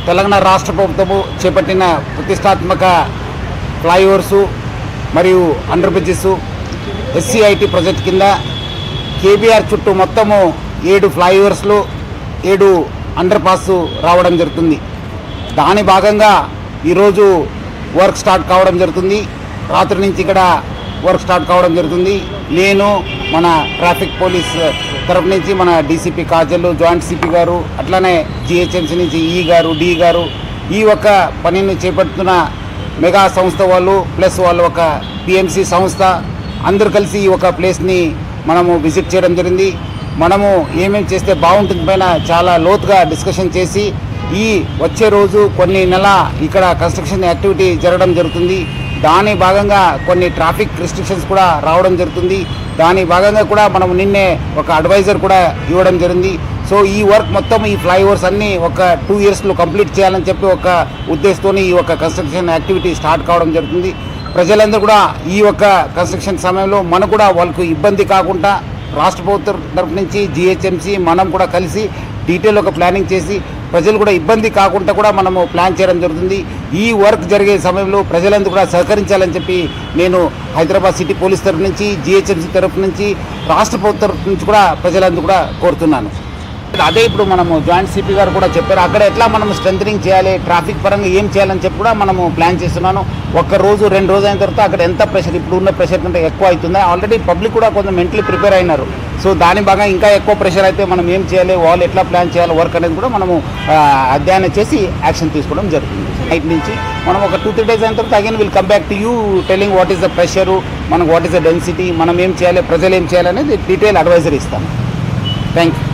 తెలంగాణ రాష్ట్ర ప్రభుత్వము చేపట్టిన ప్రతిష్టాత్మక ఫ్లైఓవర్సు మరియు అండర్ బ్రిడ్జెస్ SCIT ప్రాజెక్ట్ కింద కేబీఆర్ చుట్టూ మొత్తము 7 ఫ్లైఓవర్స్లు 7 అండర్ పాస్ రావడం జరుగుతుంది. దాని భాగంగా ఈరోజు వర్క్ స్టార్ట్ కావడం జరుగుతుంది. రాత్రి నుంచి ఇక్కడ వర్క్ స్టార్ట్ కావడం జరుగుతుంది. నేను మన ట్రాఫిక్ పోలీస్ తరఫు నుంచి మన DCP కాజల్, జాయింట్ CP గారు, అట్లానే GHMC నుంచి E గారు, D గారు ఈ ఒక పనిని చేపడుతున్న మెగా సంస్థ వాళ్ళు ప్లస్ వాళ్ళు ఒక PMC సంస్థ అందరూ కలిసి ఈ ఒక ప్లేస్ని మనము విజిట్ చేయడం జరిగింది. మనము ఏమేమి చేస్తే బాగుంటుంది పైన చాలా లోతుగా డిస్కషన్ చేసి ఈ వచ్చే రోజు కొన్ని నెల ఇక్కడ కన్స్ట్రక్షన్ యాక్టివిటీ జరగడం జరుగుతుంది. దాని భాగంగా కొన్ని ట్రాఫిక్ రిస్ట్రిక్షన్స్ కూడా రావడం జరుగుతుంది. దాని భాగంగా కూడా మనం నిన్నే ఒక అడ్వైజర్ కూడా ఇవ్వడం జరిగింది. సో ఈ వర్క్ మొత్తం ఈ ఫ్లైఓవర్స్ అన్నీ ఒక 2 ఇయర్స్లో కంప్లీట్ చేయాలని చెప్పి ఒక ఉద్దేశంతో ఈ ఒక కన్స్ట్రక్షన్ యాక్టివిటీ స్టార్ట్ కావడం జరుగుతుంది. ప్రజలందరూ కూడా ఈ యొక్క కన్స్ట్రక్షన్ సమయంలో మనకు కూడా వాళ్ళకు ఇబ్బంది కాకుండా రాష్ట్ర ప్రభుత్వం తరఫు నుంచి GHMC మనం కూడా కలిసి డీటెయిల్ ఒక ప్లానింగ్ చేసి ప్రజలు కూడా ఇబ్బంది కాకుండా కూడా మనము ప్లాన్ చేయడం జరుగుతుంది. ఈ వర్క్ జరిగే సమయంలో ప్రజలందరూ కూడా సహకరించాలని చెప్పి నేను హైదరాబాద్ సిటీ పోలీస్ తరఫు నుంచి, GHMC తరఫు నుంచి, రాష్ట్ర ప్రభుత్వం తరఫు నుంచి కూడా ప్రజలందరూ కూడా కోరుతున్నాను. అదే ఇప్పుడు మనము జాయింట్ CP గారు కూడా చెప్పారు, అక్కడ ఎట్లా మనం స్ట్రెంథనింగ్ చేయాలి, ట్రాఫిక్ పరంగా ఏం చేయాలని చెప్పి కూడా మనము ప్లాన్ చేస్తున్నాను. 1 రోజు 2 రోజు అయిన తర్వాత అక్కడ ఎంత ప్రెషర్ ఇప్పుడు ఉన్న ప్రెషర్ కంటే ఎక్కువ అవుతుంది. ఆల్రెడీ పబ్లిక్ కూడా కొంచెం మెంటలీ ప్రిపేర్ అయినారు. సో దాని భాగంగా ఇంకా ఎక్కువ ప్రెషర్ అయితే మనం ఏం చేయాలి, వాళ్ళు ఎట్లా ప్లాన్ చేయాలి వర్క్ అనేది కూడా మనము అధ్యయనం చేసి యాక్షన్ తీసుకోవడం జరుగుతుంది. నైట్ నుంచి మనం ఒక 2-3 డేస్ అయిన తర్వాత again will come back to you telling what is the pressure, మనకు వాట్ ఈస్ ద డెన్సిటీ, మనం ఏం చేయాలి, ప్రజలు ఏం చేయాలి అనేది డీటెయిల్ అడ్వైజరీ ఇస్తాం. Thank you.